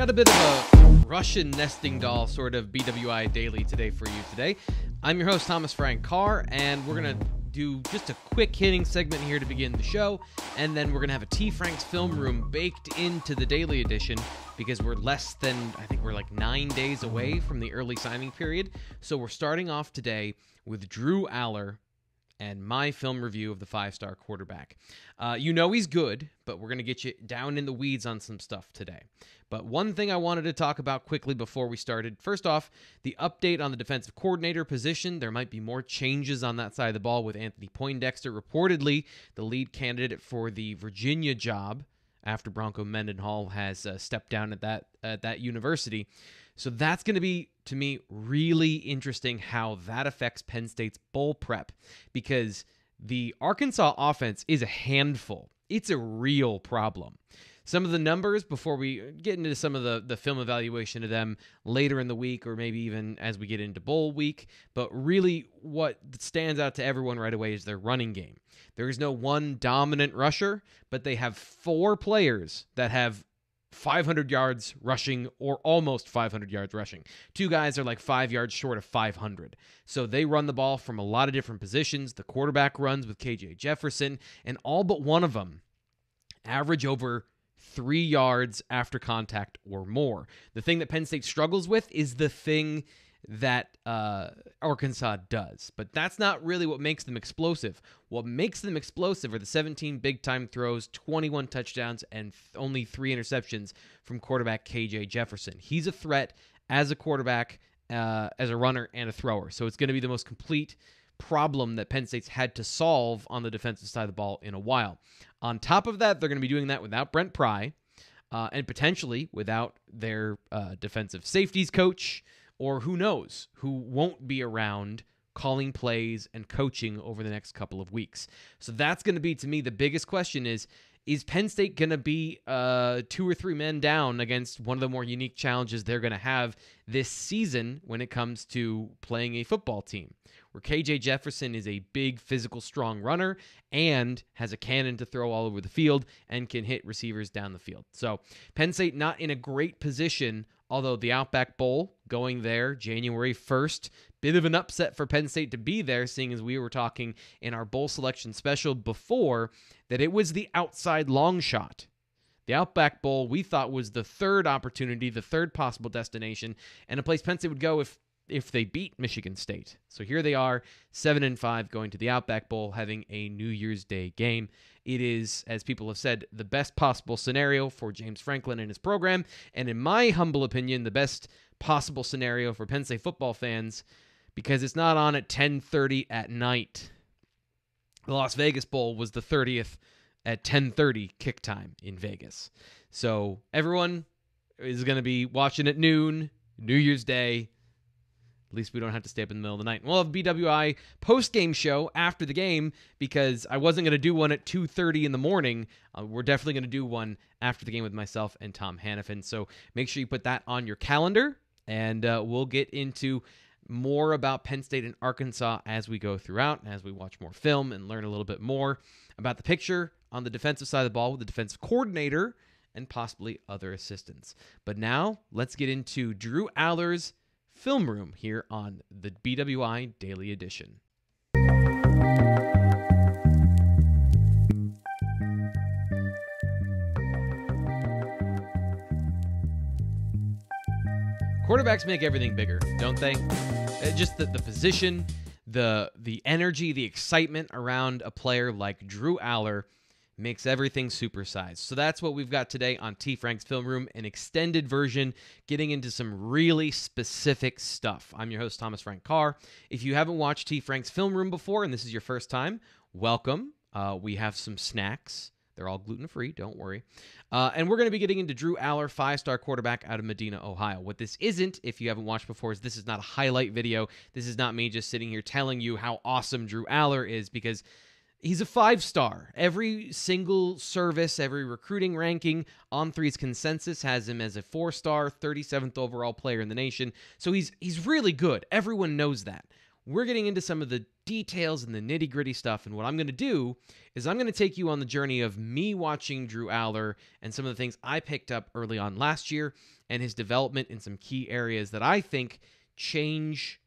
Got a bit of a Russian nesting doll sort of BWI Daily today for you today. I'm your host, Thomas Frank Carr, and we're going to do just a quick hitting segment here to begin the show, and then we're going to have a T. Frank's Film Room baked into the daily edition because we're less than, I think we're like 9 days away from the early signing period. So we're starting off today with Drew Allar and my film review of the five-star quarterback. You know he's good, but we're going to get you down in the weeds on some stuff today. But one thing I wanted to talk about quickly before we started, first off, the update on the defensive coordinator position. There might be more changes on that side of the ball with Anthony Poindexter, reportedly the lead candidate for the Virginia job after Bronco Mendenhall has stepped down at that university. So that's going to be, to me, really interesting how that affects Penn State's bowl prep, because the Arkansas offense is a handful. It's a real problem. Some of the numbers, before we get into some of the film evaluation of them later in the week, or maybe even as we get into bowl week, but really what stands out to everyone right away is their running game. There is no one dominant rusher, but they have four players that have 500 yards rushing or almost 500 yards rushing. Two guys are like 5 yards short of 500. So they run the ball from a lot of different positions. The quarterback runs with KJ Jefferson, and all but one of them average over 3 yards after contact or more. The thing that Penn State struggles with is the thing that Arkansas does. But that's not really what makes them explosive. What makes them explosive are the 17 big-time throws, 21 touchdowns, and only 3 interceptions from quarterback KJ Jefferson. He's a threat as a quarterback, as a runner, and a thrower. So it's going to be the most complete problem that Penn State's had to solve on the defensive side of the ball in a while. On top of that, they're going to be doing that without Brent Pry, and potentially without their defensive safeties coach, or who knows, who won't be around calling plays and coaching over the next couple of weeks. So that's going to be, to me, the biggest question is Penn State going to be 2 or 3 men down against one of the more unique challenges they're going to have this season when it comes to playing a football team, where KJ Jefferson is a big, physical, strong runner and has a cannon to throw all over the field and can hit receivers down the field. So Penn State not in a great position, although the Outback Bowl going there January 1st, bit of an upset for Penn State to be there, seeing as we were talking in our bowl selection special before that it was the outside long shot. The Outback Bowl we thought was the third opportunity, the third possible destination, and a place Penn State would go if they beat Michigan State. So here they are, 7-5, going to the Outback Bowl, having a New Year's Day game. It is, as people have said, the best possible scenario for James Franklin and his program, and in my humble opinion, the best possible scenario for Penn State football fans, because it's not on at 10:30 at night. The Las Vegas Bowl was the 30th at 10:30 kick time in Vegas. So everyone is going to be watching at noon, New Year's Day. At least we don't have to stay up in the middle of the night. We'll have a BWI post-game show after the game, because I wasn't going to do one at 2:30 in the morning. We're definitely going to do one after the game with myself and Tom Hannafin. So make sure you put that on your calendar, and we'll get into more about Penn State and Arkansas as we go throughout, and as we watch more film and learn a little bit more about the picture on the defensive side of the ball with the defensive coordinator and possibly other assistants. But now let's get into Drew Allar's Film Room here on the BWI Daily Edition. Quarterbacks make everything bigger, don't they? Just the position, the energy, the excitement around a player like Drew Allar makes everything supersized. So that's what we've got today on T. Frank's Film Room, an extended version, getting into some really specific stuff. I'm your host, Thomas Frank Carr. If you haven't watched T. Frank's Film Room before, and this is your first time, welcome. We have some snacks. They're all gluten-free, don't worry. And we're going to be getting into Drew Allar, five-star quarterback out of Medina, Ohio. What this isn't, if you haven't watched before, is this is not a highlight video. This is not me just sitting here telling you how awesome Drew Allar is, because he's a 5-star. Every single service, every recruiting ranking on Three's consensus has him as a 4-star, 37th overall player in the nation. So he's really good. Everyone knows that. we're getting into some of the details and the nitty-gritty stuff. And what I'm going to do is I'm going to take you on the journey of me watching Drew Allar and some of the things I picked up early on last year and his development in some key areas that I think change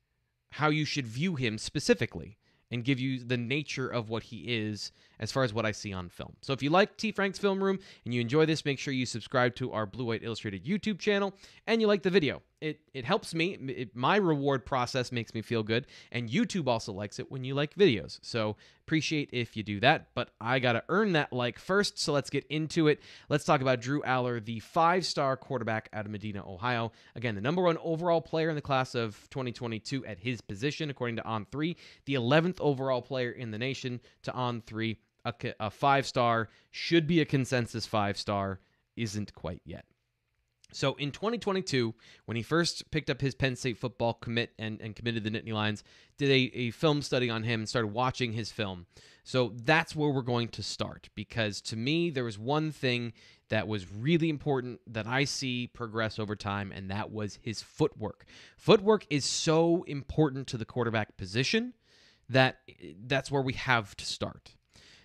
how you should view him specifically and give you the nature of what he is as far as what I see on film. So if you like T. Frank's Film Room and you enjoy this, make sure you subscribe to our Blue White Illustrated YouTube channel and you like the video. It helps me. My reward process makes me feel good, and YouTube also likes it when you like videos. So appreciate if you do that, but I got to earn that like first, so let's get into it. Let's talk about Drew Allar, the 5-star quarterback out of Medina, Ohio. Again, the #1 overall player in the class of 2022 at his position, according to On3. The 11th overall player in the nation to On3. A 5-star, should be a consensus 5-star, isn't quite yet. So in 2022, when he first picked up his Penn State football commit and committed to the Nittany Lions, did a film study on him and started watching his film. So that's where we're going to start, because to me, there was one thing that was really important that I see progress over time, and that was his footwork. Footwork is so important to the quarterback position that's where we have to start.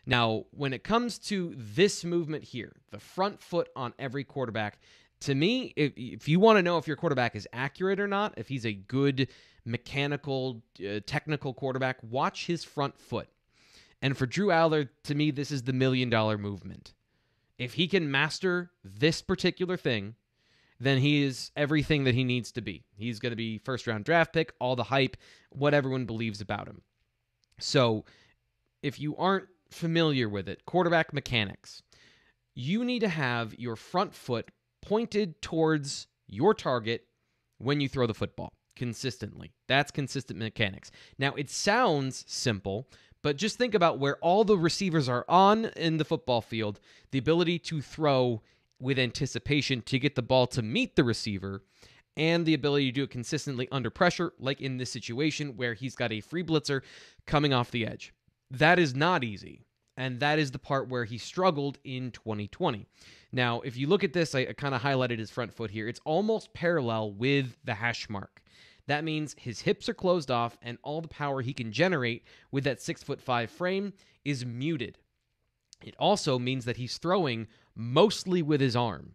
Now, when it comes to this movement here, the front foot on every quarterback, to me, if you want to know if your quarterback is accurate or not, if he's a good mechanical, technical quarterback, watch his front foot. And for Drew Allar, to me, this is the $1 million movement. If he can master this particular thing, then he is everything that he needs to be. He's going to be first-round draft pick, all the hype, what everyone believes about him. So if you aren't familiar with it, quarterback mechanics, you need to have your front foot pointed towards your target when you throw the football consistently. That's consistent mechanics. Now, it sounds simple, but just think about where all the receivers are on in the football field, the ability to throw with anticipation to get the ball to meet the receiver, and the ability to do it consistently under pressure, like in this situation where he's got a free blitzer coming off the edge. That is not easy, and that is the part where he struggled in 2020. Now, if you look at this, I kind of highlighted his front foot here. It's almost parallel with the hash mark. That means his hips are closed off, and all the power he can generate with that 6'5" frame is muted. It also means that he's throwing mostly with his arm.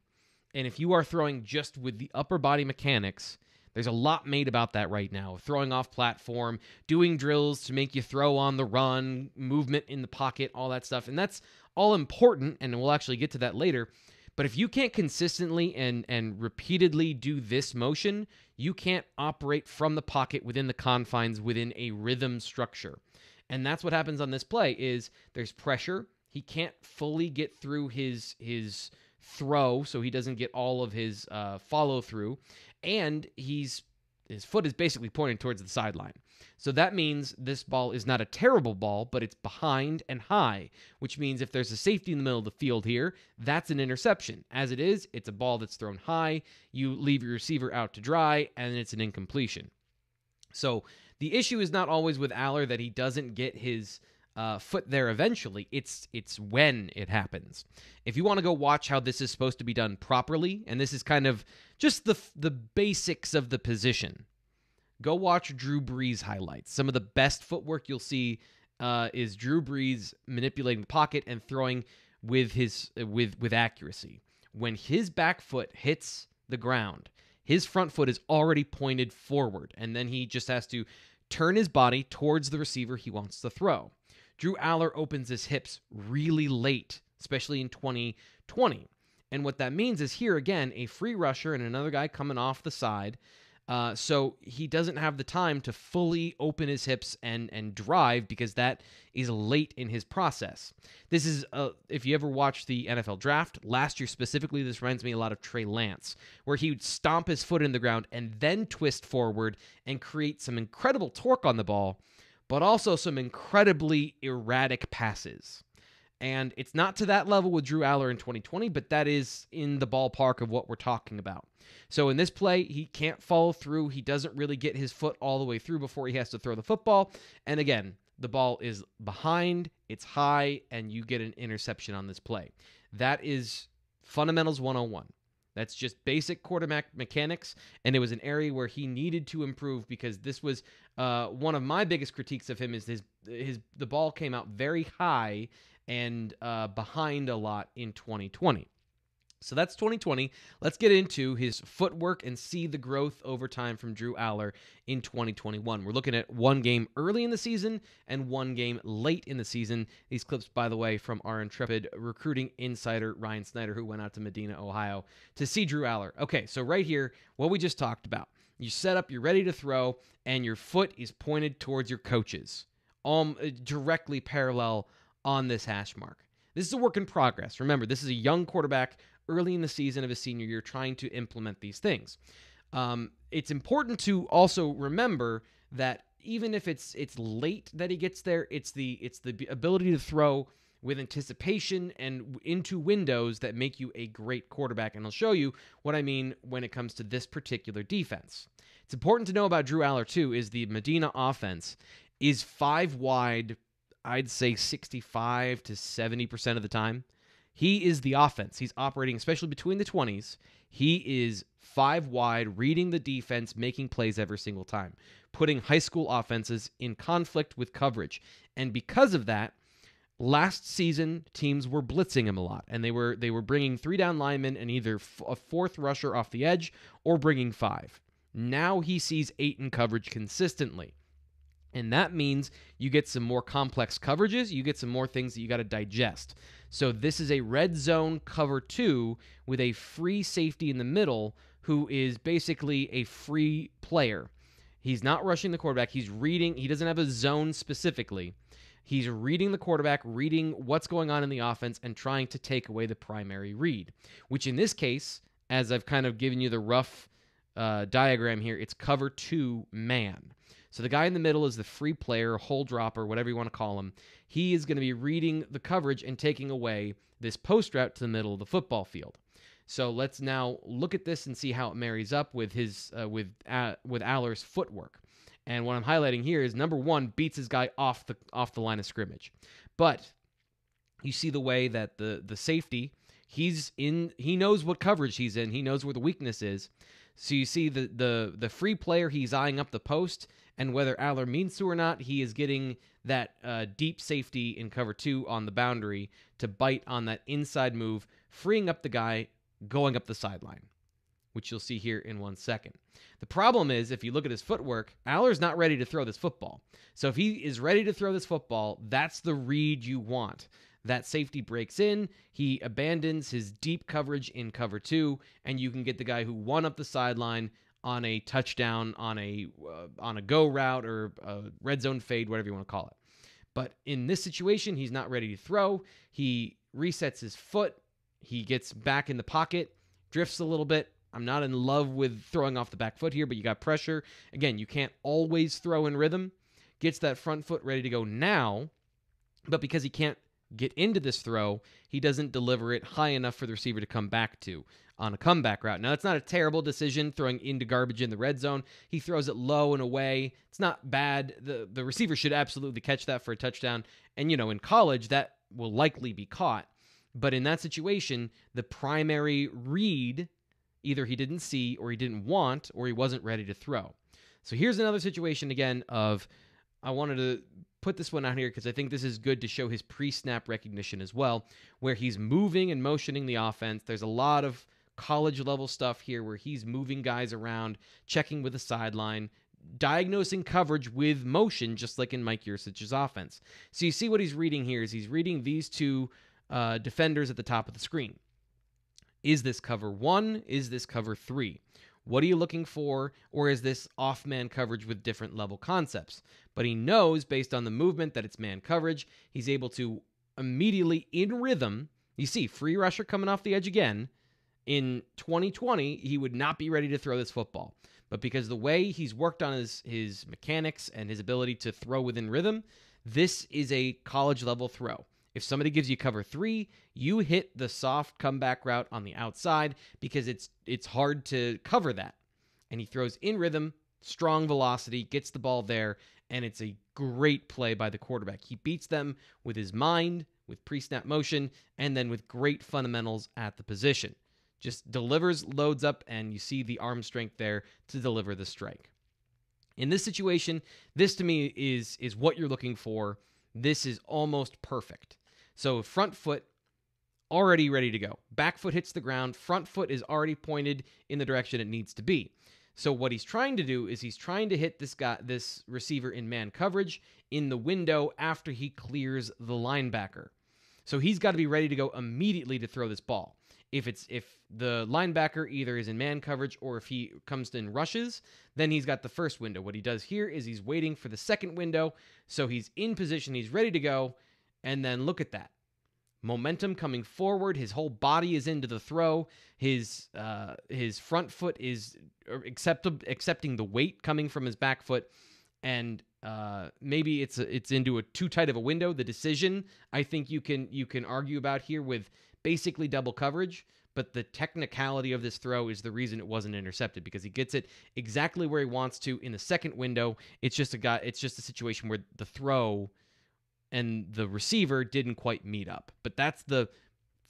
And if you are throwing just with the upper body mechanics, there's a lot made about that right now. Throwing off platform, doing drills to make you throw on the run, movement in the pocket, all that stuff. And that's all important, and we'll actually get to that later. But if you can't consistently and repeatedly do this motion, you can't operate from the pocket within the confines within a rhythm structure. And that's what happens on this play is there's pressure. He can't fully get through his throw, so he doesn't get all of his follow-through. And his foot is basically pointing towards the sideline. So that means this ball is not a terrible ball, but it's behind and high, which means if there's a safety in the middle of the field here, that's an interception. As it is, it's a ball that's thrown high, you leave your receiver out to dry, and it's an incompletion. So the issue is not always with Allar that he doesn't get his foot there eventually. It's when it happens. If you want to go watch how this is supposed to be done properly, and this is kind of just the basics of the position, go watch Drew Brees highlights. Some of the best footwork you'll see is Drew Brees manipulating the pocket and throwing with his with accuracy. When his back foot hits the ground, his front foot is already pointed forward, and then he just has to turn his body towards the receiver he wants to throw. Drew Allar opens his hips really late, especially in 2020. And what that means is here again, a free rusher and another guy coming off the side. So he doesn't have the time to fully open his hips and drive because that is late in his process. This is, if you ever watched the NFL draft, last year specifically, this reminds me a lot of Trey Lance, where he would stomp his foot in the ground and then twist forward and create some incredible torque on the ball, but also some incredibly erratic passes. And it's not to that level with Drew Allar in 2020, but that is in the ballpark of what we're talking about. So in this play, he can't follow through. He doesn't really get his foot all the way through before he has to throw the football. And again, the ball is behind, it's high, and you get an interception on this play. That is fundamentals 101. That's just basic quarterback mechanics, and it was an area where he needed to improve because this was one of my biggest critiques of him is the ball came out very high and behind a lot in 2020. So that's 2020. Let's get into his footwork and see the growth over time from Drew Allar in 2021. We're looking at one game early in the season and one game late in the season. These clips, by the way, from our intrepid recruiting insider, Ryan Snyder, who went out to Medina, Ohio, to see Drew Allar. Okay, so right here, what we just talked about. You set up, you're ready to throw, and your foot is pointed towards your coaches, directly parallel on this hash mark. This is a work in progress. Remember, this is a young quarterback early in the season of his senior year trying to implement these things. It's important to also remember that even if it's late that he gets there, it's the ability to throw with anticipation and into windows that make you a great quarterback. And I'll show you what I mean when it comes to this particular defense. It's important to know about Drew Allar, too, is the Medina offense is 5 wide, I'd say 65 to 70% of the time. He is the offense. He's operating, especially between the 20s. He is 5 wide, reading the defense, making plays every single time, putting high school offenses in conflict with coverage. And because of that, last season, teams were blitzing him a lot, and they were bringing 3-down linemen and either a 4th rusher off the edge or bringing 5. Now he sees 8 in coverage consistently. And that means you get some more complex coverages. You get some more things that you got to digest. So this is a red zone cover 2 with a free safety in the middle who is basically a free player. He's not rushing the quarterback. He's reading. He doesn't have a zone specifically. He's reading the quarterback, reading what's going on in the offense, and trying to take away the primary read, which in this case, as I've kind of given you the rough diagram here, it's cover 2 man. So the guy in the middle is the free player, hole dropper, whatever you want to call him. He is going to be reading the coverage and taking away this post route to the middle of the football field. So let's now look at this and see how it marries up with his with Allar's footwork. And what I'm highlighting here is number 1 beats his guy off the line of scrimmage. But you see the way that the safety, he knows what coverage he's in. He knows where the weakness is. So you see the free player, he's eyeing up the post, and whether Allar means to or not, he is getting that deep safety in cover 2 on the boundary to bite on that inside move, freeing up the guy going up the sideline, which you'll see here in 1 second. The problem is, if you look at his footwork, Allar's not ready to throw this football. So if he is ready to throw this football, that's the read you want. That safety breaks in, he abandons his deep coverage in cover 2, and you can get the guy who won up the sideline on a touchdown, on a go route, or a red zone fade, whatever you want to call it. But in this situation, he's not ready to throw. He resets his foot. He gets back in the pocket, drifts a little bit. I'm not in love with throwing off the back foot here, but you got pressure. Again, you can't always throw in rhythm. Gets that front foot ready to go now, but because he can't get into this throw, he doesn't deliver it high enough for the receiver to come back to on a comeback route. Now, that's not a terrible decision, throwing into garbage in the red zone. He throws it low and away. It's not bad. The receiver should absolutely catch that for a touchdown. And, in college, that will likely be caught. But in that situation, the primary read, either he didn't see, or he didn't want, or he wasn't ready to throw. So here's another situation, again, of I wanted to put this one out here because I think this is good to show his pre-snap recognition as well, where he's moving and motioning the offense. There's a lot of college-level stuff here where he's moving guys around, checking with the sideline, diagnosing coverage with motion, just like in Mike Yurcich's offense. So you see what he's reading here is he's reading these 2 defenders at the top of the screen. Is this cover 1? Is this cover 3? What are you looking for? Or is this off-man coverage with different level concepts? But he knows, based on the movement, that it's man coverage. He's able to immediately, in rhythm, you see, free rusher coming off the edge again. In 2020, he would not be ready to throw this football. But because the way he's worked on his mechanics and his ability to throw within rhythm, this is a college-level throw. If somebody gives you cover 3, you hit the soft comeback route on the outside because it's hard to cover that. And he throws in rhythm, strong velocity, gets the ball there, and it's a great play by the quarterback. He beats them with his mind, with pre-snap motion, and then with great fundamentals at the position. just delivers, loads up, and you see the arm strength there to deliver the strike. In this situation, this to me is what you're looking for. This is almost perfect. So front foot already ready to go. Back foot hits the ground. Front foot is already pointed in the direction it needs to be. So what he's trying to do is he's trying to hit this receiver in man coverage in the window after he clears the linebacker. So he's got to be ready to go immediately to throw this ball. If the linebacker either is in man coverage or if he comes in rushes, then he's got the first window. What he does here is he's waiting for the second window. So he's in position, he's ready to go, and then look at that. Momentum coming forward, his whole body is into the throw. His front foot is accepting the weight coming from his back foot, and maybe it's into a too tight of a window. The decision, I think you can argue about here with basically double coverage, but the technicality of this throw is the reason it wasn't intercepted, because he gets it exactly where he wants to in the second window. It's just a situation where the throw and the receiver didn't quite meet up. But that's the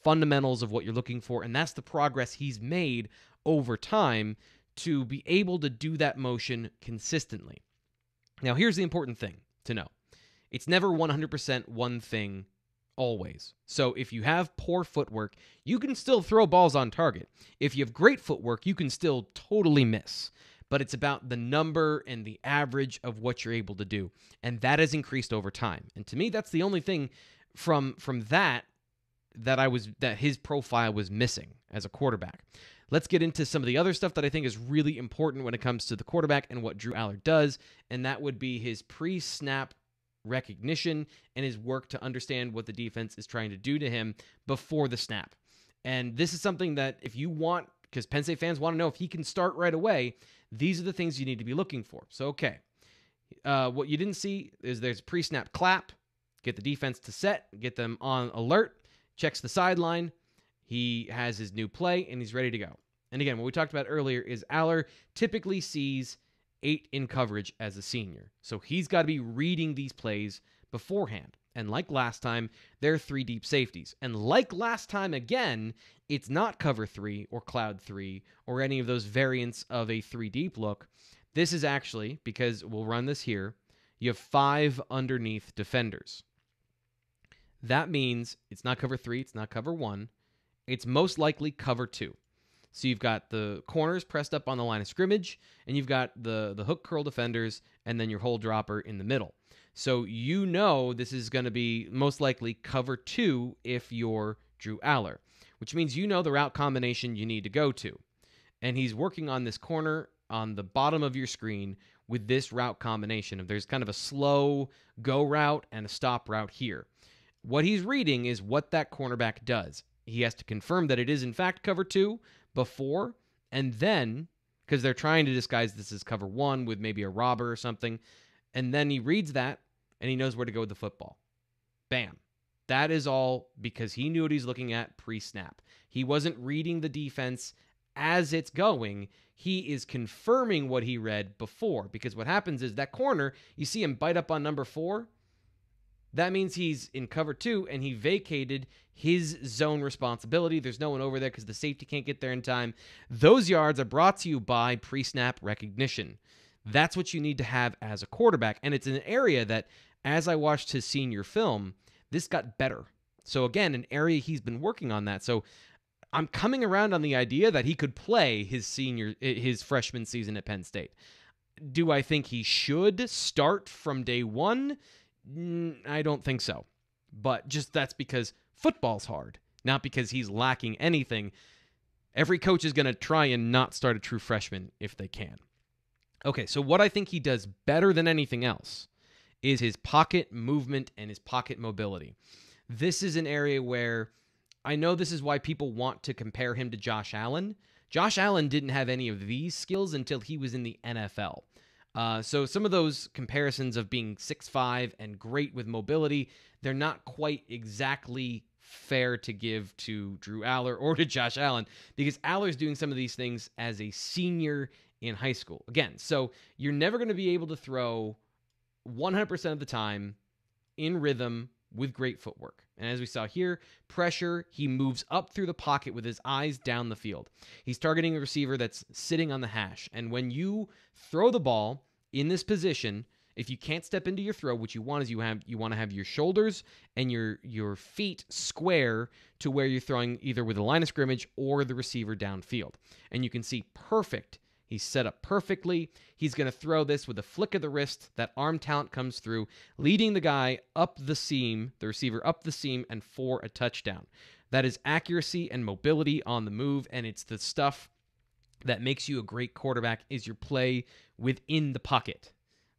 fundamentals of what you're looking for, and that's the progress he's made over time to be able to do that motion consistently. Now, here's the important thing to know. It's never 100% one thing always. So if you have poor footwork, you can still throw balls on target. If you have great footwork, you can still totally miss. But it's about the number and the average of what you're able to do. And that has increased over time. And to me, that's the only thing from that his profile was missing as a quarterback. Let's get into some of the other stuff that I think is really important when it comes to the quarterback and what Drew Allar does, and that would be his pre-snap recognition and his work to understand what the defense is trying to do to him before the snap. And this is something that if you want, because Penn State fans want to know if he can start right away, these are the things you need to be looking for. So, okay, what you didn't see is there's a pre-snap clap, get the defense to set, get them on alert, checks the sideline, he has his new play, and he's ready to go. And again, what we talked about earlier is Allar typically sees 8 in coverage as a senior. So he's got to be reading these plays beforehand. And like last time, they're 3 deep safeties. And like last time again, it's not cover 3 or cloud 3 or any of those variants of a 3 deep look. This is actually, because we'll run this here, you have 5 underneath defenders. That means it's not cover 3, it's not cover 1. It's most likely cover 2. So you've got the corners pressed up on the line of scrimmage, and you've got the hook curl defenders, and then your hole dropper in the middle. So you know this is going to be most likely cover 2 if you're Drew Allar, which means you know the route combination you need to go to. And he's working on this corner on the bottom of your screen with this route combination. There's kind of a slow go route and a stop route here. What he's reading is what that cornerback does. He has to confirm that it is in fact cover 2 before, and then, because they're trying to disguise this as cover 1 with maybe a robber or something, and then he reads that, and he knows where to go with the football. Bam. That is all because he knew what he's looking at pre-snap. He wasn't reading the defense as it's going. He is confirming what he read before, because what happens is that corner, you see him bite up on number 4, that means he's in cover 2, and he vacated his zone responsibility. There's no one over there because the safety can't get there in time. Those yards are brought to you by pre-snap recognition. That's what you need to have as a quarterback, and it's an area that, as I watched his senior film, this got better. So again, an area he's been working on that. So I'm coming around on the idea that he could play his freshman season at Penn State. Do I think he should start from day 1? I don't think so. But just that's because football's hard, not because he's lacking anything. Every coach is going to try and not start a true freshman if they can. Okay, so what I think he does better than anything else is his pocket movement and his pocket mobility. This is an area where I know this is why people want to compare him to Josh Allen. Josh Allen didn't have any of these skills until he was in the NFL. So some of those comparisons of being 6'5" and great with mobility, they're not quite exactly fair to give to Drew Allar or to Josh Allen, because Allar's doing some of these things as a senior in high school. Again, so you're never going to be able to throw 100% of the time in rhythm with great footwork. And as we saw here, pressure, he moves up through the pocket with his eyes down the field. He's targeting a receiver that's sitting on the hash. And when you throw the ball in this position, if you can't step into your throw, what you want is you want to have your shoulders and your feet square to where you're throwing either with the line of scrimmage or the receiver downfield. And you can see perfect. He's set up perfectly. He's going to throw this with a flick of the wrist. That arm talent comes through, leading the guy up the seam, the receiver up the seam, and for a touchdown. That is accuracy and mobility on the move, and it's the stuff that makes you a great quarterback is your play within the pocket.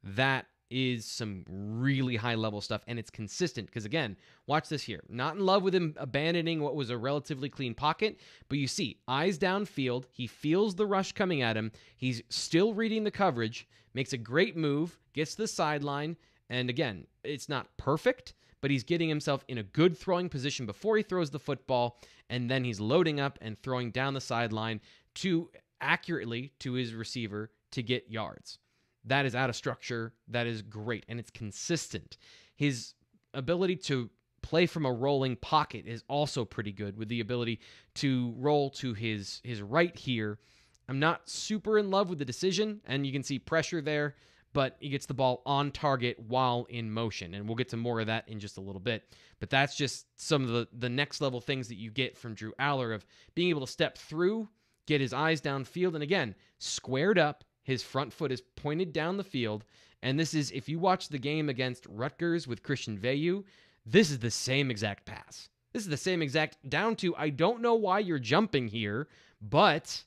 That is some really high-level stuff, and it's consistent because, again, watch this here. Not in love with him abandoning what was a relatively clean pocket, but you see, eyes downfield, he feels the rush coming at him, he's still reading the coverage, makes a great move, gets to the sideline, and again, it's not perfect, but he's getting himself in a good throwing position before he throws the football, and then he's loading up and throwing down the sideline to accurately to his receiver to get yards. That is out of structure. That is great, and it's consistent. His ability to play from a rolling pocket is also pretty good with the ability to roll to his right here. I'm not super in love with the decision, and you can see pressure there, but he gets the ball on target while in motion, and we'll get to more of that in just a little bit. But that's just some of the next level things that you get from Drew Allar of being able to step through, get his eyes downfield, and again, squared up. His front foot is pointed down the field, and this is, if you watch the game against Rutgers with Christian Veilleux, this is the same exact pass. This is the same exact, down to, I don't know why you're jumping here, but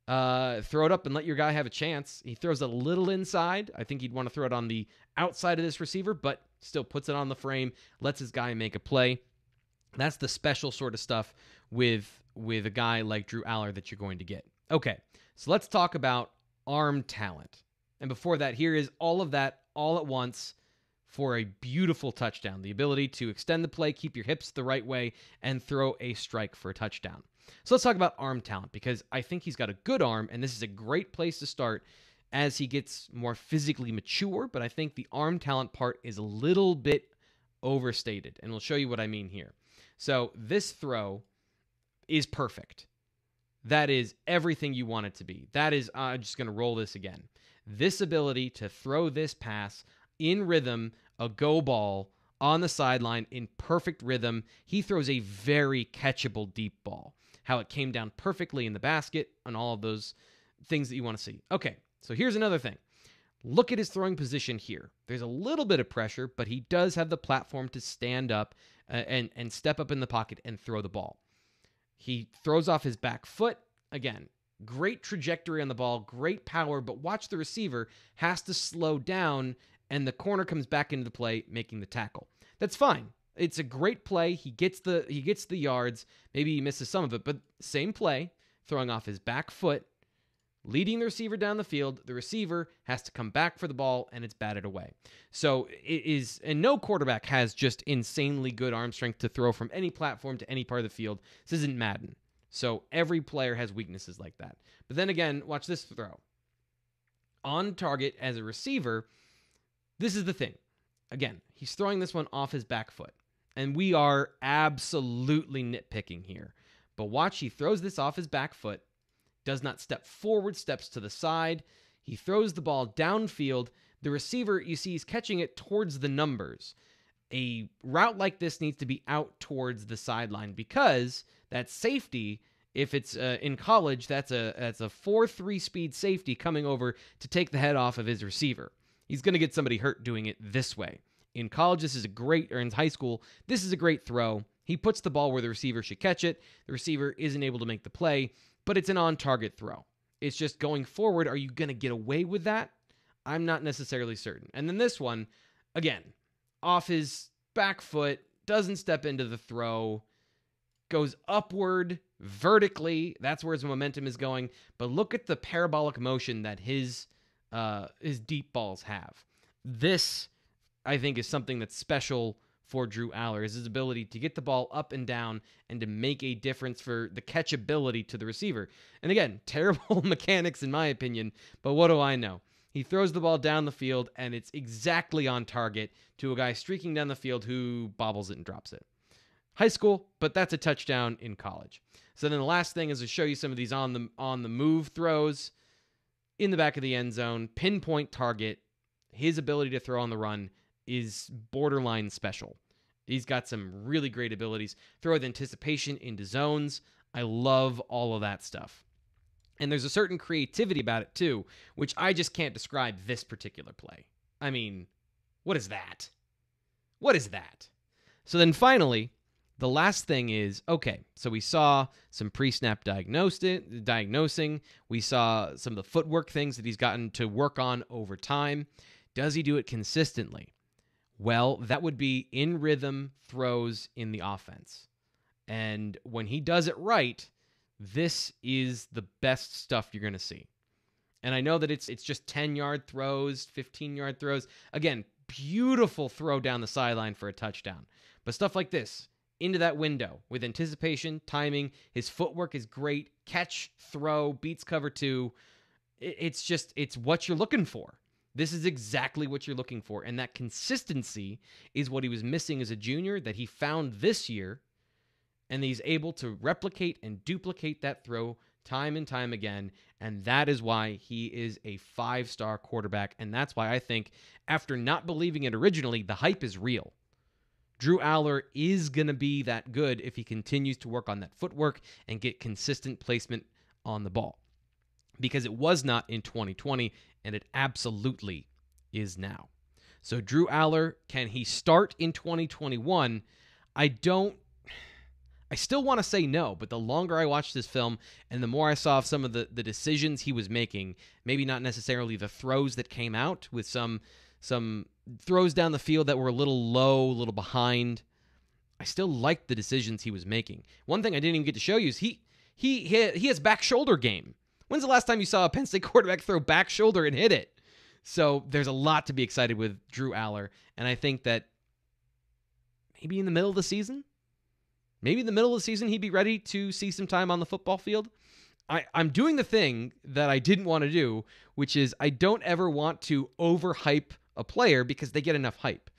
throw it up and let your guy have a chance. He throws a little inside. I think he'd want to throw it on the outside of this receiver, but still puts it on the frame, lets his guy make a play. That's the special sort of stuff with a guy like Drew Allar that you're going to get. Okay, so let's talk about arm talent. And before that, here is all of that all at once for a beautiful touchdown. The ability to extend the play, keep your hips the right way, and throw a strike for a touchdown. So let's talk about arm talent, because I think he's got a good arm, and this is a great place to start as he gets more physically mature, but I think the arm talent part is a little bit overstated, and we'll show you what I mean here. So this throw is perfect. That is everything you want it to be. That is, I'm just going to roll this again. This ability to throw this pass in rhythm, a go ball on the sideline in perfect rhythm. He throws a very catchable deep ball. How it came down perfectly in the basket and all of those things that you want to see. Okay, so here's another thing. Look at his throwing position here. There's a little bit of pressure, but he does have the platform to stand up and step up in the pocket and throw the ball. He throws off his back foot. Again, great trajectory on the ball, great power, but watch the receiver has to slow down, and the corner comes back into the play, making the tackle. That's fine. It's a great play. He gets the yards. Maybe he misses some of it, but same play, throwing off his back foot, leading the receiver down the field. The receiver has to come back for the ball, and it's batted away. So it is, and no quarterback has just insanely good arm strength to throw from any platform to any part of the field. This isn't Madden. So every player has weaknesses like that. But then again, watch this throw. On target as a receiver, this is the thing. Again, he's throwing this one off his back foot. And we are absolutely nitpicking here. But watch, he throws this off his back foot. Does not step forward, steps to the side. He throws the ball downfield. The receiver, you see, he's catching it towards the numbers. A route like this needs to be out towards the sideline because that safety, if it's in college, that's a 4.3 speed safety coming over to take the head off of his receiver. He's going to get somebody hurt doing it this way. In college, this is a great, or in high school, this is a great throw. He puts the ball where the receiver should catch it. The receiver isn't able to make the play, but it's an on-target throw. It's just going forward, are you going to get away with that? I'm not necessarily certain. And then this one, again, off his back foot, doesn't step into the throw, goes upward vertically. That's where his momentum is going. But look at the parabolic motion that his deep balls have. This, I think, is something that's special for Drew Allar, is his ability to get the ball up and down and to make a difference for the catchability to the receiver. And again, terrible mechanics in my opinion, but what do I know? He throws the ball down the field, and it's exactly on target to a guy streaking down the field who bobbles it and drops it. High school, but that's a touchdown in college. So then the last thing is to show you some of these on the move throws in the back of the end zone, pinpoint target. His ability to throw on the run is borderline special. He's got some really great abilities. Throw with anticipation into zones. I love all of that stuff. And there's a certain creativity about it too, which I just can't describe this particular play. I mean, what is that? What is that? So then finally, the last thing is, okay, so we saw some pre-snap diagnosing. We saw some of the footwork things that he's gotten to work on over time. Does he do it consistently? Well, that would be in rhythm throws in the offense. And when he does it right, this is the best stuff you're going to see. And I know that it's just 10-yard throws, 15-yard throws. Again, beautiful throw down the sideline for a touchdown. But stuff like this, into that window with anticipation, timing, his footwork is great. Catch, throw, beats cover two. It's what you're looking for. This is exactly what you're looking for. And that consistency is what he was missing as a junior that he found this year. And he's able to replicate and duplicate that throw time and time again. And that is why he is a 5-star quarterback. And that's why I think, after not believing it originally, the hype is real. Drew Allar is going to be that good if he continues to work on that footwork and get consistent placement on the ball. Because it was not in 2020, and it absolutely is now. So Drew Allar, can he start in 2021? I still want to say no, but the longer I watched this film and the more I saw of some of the decisions he was making, maybe not necessarily the throws that came out, with some throws down the field that were a little low, a little behind, I still liked the decisions he was making. One thing I didn't even get to show you is he has back shoulder game. When's the last time you saw a Penn State quarterback throw back shoulder and hit it? So there's a lot to be excited with Drew Allar, and I think that maybe in the middle of the season, he'd be ready to see some time on the football field. I'm doing the thing that I didn't want to do, which is I don't ever want to overhype a player because they get enough hype.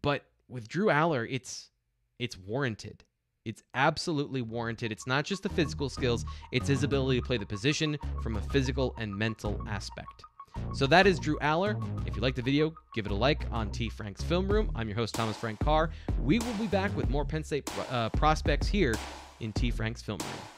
But with Drew Allar, it's warranted. It's absolutely warranted. It's not just the physical skills, it's his ability to play the position from a physical and mental aspect. So that is Drew Allar. If you like the video, give it a like on T. Frank's Film Room. I'm your host, Thomas Frank Carr. We will be back with more Penn State prospects here in T. Frank's Film Room.